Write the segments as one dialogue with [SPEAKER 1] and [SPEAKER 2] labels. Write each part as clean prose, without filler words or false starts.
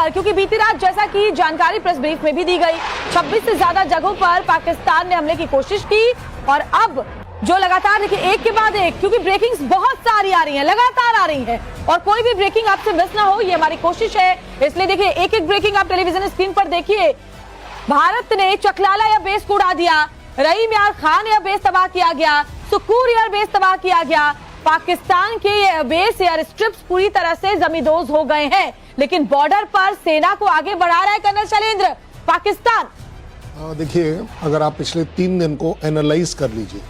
[SPEAKER 1] पर, क्योंकि बीती रात जैसा कि जानकारी प्रेस ब्रीफ में भी दी गई, 26 से ज्यादा जगहों पर पाकिस्तान ने हमले की कोशिश की और अब जो लगातार देखिए एक के बाद एक, क्योंकि ब्रेकिंग्स बहुत सारी आ रही हैं, लगातार आ रही हैं और कोई भी ब्रेकिंग आपसे मिस ना हो, ये हमारी कोशिश है। इसलिए देखिए एक एक ब्रेकिंग आप टेलीविजन स्क्रीन पर देखिए। भारत ने चकलाला एयर बेस को उड़ा दिया, रहीम यार खान एयर बेस तबाह किया गया, सुकूर एयर बेस तबाह किया गया। पाकिस्तान के एयर बेस एयर स्ट्रिप्स पूरी तरह से जमींदोज हो गए हैं, लेकिन बॉर्डर पर सेना को आगे बढ़ा रहा है कर्नल शैलेंद्र पाकिस्तान।
[SPEAKER 2] देखिए, अगर आप पिछले 3 दिन को एनालाइज कर लीजिए,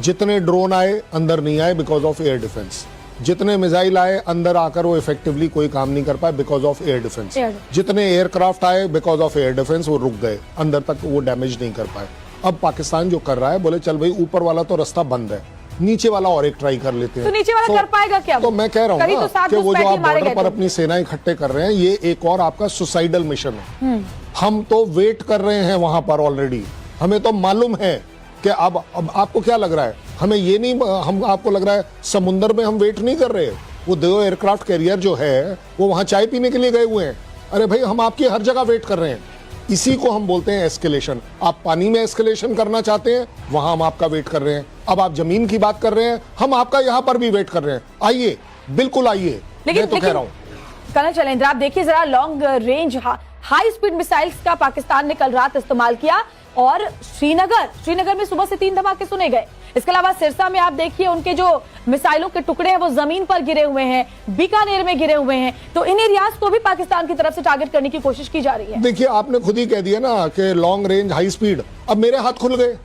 [SPEAKER 2] जितने ड्रोन आए अंदर नहीं आए बिकॉज ऑफ एयर डिफेंस, जितने मिसाइल आए अंदर आकर वो इफेक्टिवली कोई काम नहीं कर पाए बिकॉज ऑफ एयर डिफेंस, जितने एयरक्राफ्ट आए बिकॉज ऑफ एयर डिफेंस वो रुक गए, अंदर तक वो डैमेज नहीं कर पाए। अब पाकिस्तान जो कर रहा है, बोले चल भाई ऊपर वाला तो रास्ता बंद है, नीचे वाला और एक ट्राई कर लेते हैं।
[SPEAKER 1] तो नीचे वाला कर पाएगा क्या?
[SPEAKER 2] तो मैं कह रहा हूँ ना कि वो जो आप बॉर्डर पर अपनी सेना इकट्ठे कर रहे हैं, ये एक और आपका सुसाइडल मिशन है। हम तो वेट कर रहे हैं वहां पर ऑलरेडी, हमें तो मालूम है कि अब आपको क्या लग रहा है, हमें ये नहीं, हम आपको लग रहा है समुद्र में हम वेट नहीं कर रहे, वो 2 एयरक्राफ्ट कैरियर जो है वो वहां चाय पीने के लिए गए हुए हैं। अरे भाई, हम आपकी हर जगह वेट कर रहे हैं। इसी को हम बोलते हैं एस्केलेशन। आप पानी में एस्केलेशन करना चाहते हैं, वहां हम आपका वेट कर रहे हैं। अब आप जमीन की बात कर रहे हैं, हम आपका यहां पर भी वेट कर रहे हैं। आइए, बिल्कुल आइए, मैं तो कह रहा हूं।
[SPEAKER 1] कर्नल शैलेंद्र, आप देखिए जरा, long range high speed missiles का पाकिस्तान ने कल रात इस्तेमाल किया और श्रीनगर में सुबह से 3 धमाके सुने गए। इसके अलावा सिरसा में आप देखिए उनके जो मिसाइलों के टुकड़े हैं वो जमीन पर गिरे हुए हैं, बीकानेर में गिरे हुए हैं। तो इन एरियाज को भी पाकिस्तान की तरफ से टारगेट करने की कोशिश की जा रही है।
[SPEAKER 2] देखिए, आपने खुद ही कह दिया ना कि लॉन्ग रेंज हाई स्पीड, अब मेरे हाथ खुल गए।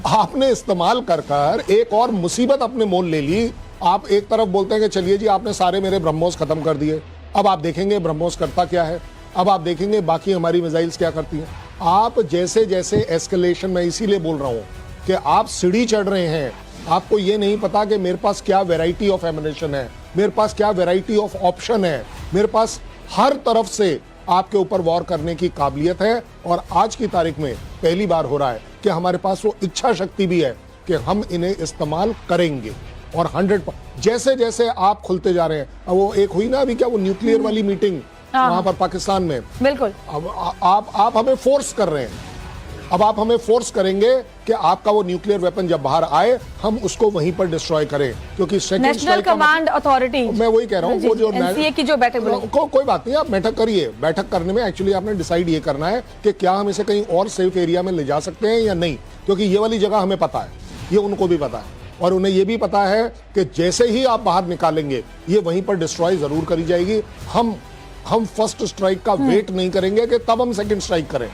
[SPEAKER 2] आपने इस्तेमाल कर एक और मुसीबत अपने मोल ले ली। आप एक तरफ बोलते हैं कि चलिए जी आपने सारे मेरे ब्रह्मोस खत्म कर दिए, अब आप देखेंगे ब्रह्मोस करता क्या है, अब आप देखेंगे बाकी हमारी मिसाइल्स क्या करती हैं। आप जैसे जैसे एस्केलेशन, में इसीलिए बोल रहा हूं कि आप सीढ़ी चढ़ रहे हैं, आपको ये नहीं पता कि मेरे पास क्या वैरायटी ऑफ एमिनेशन है, मेरे पास क्या वैरायटी ऑफ ऑप्शन है, मेरे पास हर तरफ से आपके ऊपर वॉर करने की काबिलियत है। और आज की तारीख में पहली बार हो रहा है कि हमारे पास वो इच्छा शक्ति भी है कि हम इन्हें इस्तेमाल करेंगे। और 100 जैसे जैसे आप खुलते जा रहे हैं, वो एक हुई ना अभी क्या, वो न्यूक्लियर वाली मीटिंग वहां पर पाकिस्तान में,
[SPEAKER 1] बिल्कुल।
[SPEAKER 2] अब आप हमें फोर्स कर रहे हैं, अब आप हमें फोर्स करेंगे कि आपका वो न्यूक्लियर वेपन जब बाहर आए हम उसको वहीं पर डिस्ट्रॉय करें, क्योंकि
[SPEAKER 1] नेशनल कमांड अथॉरिटी,
[SPEAKER 2] मैं वही कह रहा हूँ, वो जो
[SPEAKER 1] एनसीए की जो बैठक
[SPEAKER 2] कोई बात नहीं, आप बैठक करिए। बैठक करने में एक्चुअली आपने डिसाइड ये करना है कि क्या हम इसे कहीं और सेफ एरिया में ले जा सकते हैं या नहीं, क्योंकि ये वाली जगह हमें पता है, ये उनको भी पता है और उन्हें ये भी पता है कि जैसे ही आप बाहर निकालेंगे ये वहीं पर डिस्ट्रॉय जरूर करी जाएगी। हम फर्स्ट स्ट्राइक का वेट नहीं करेंगे कि तब हम सेकंड स्ट्राइक करें।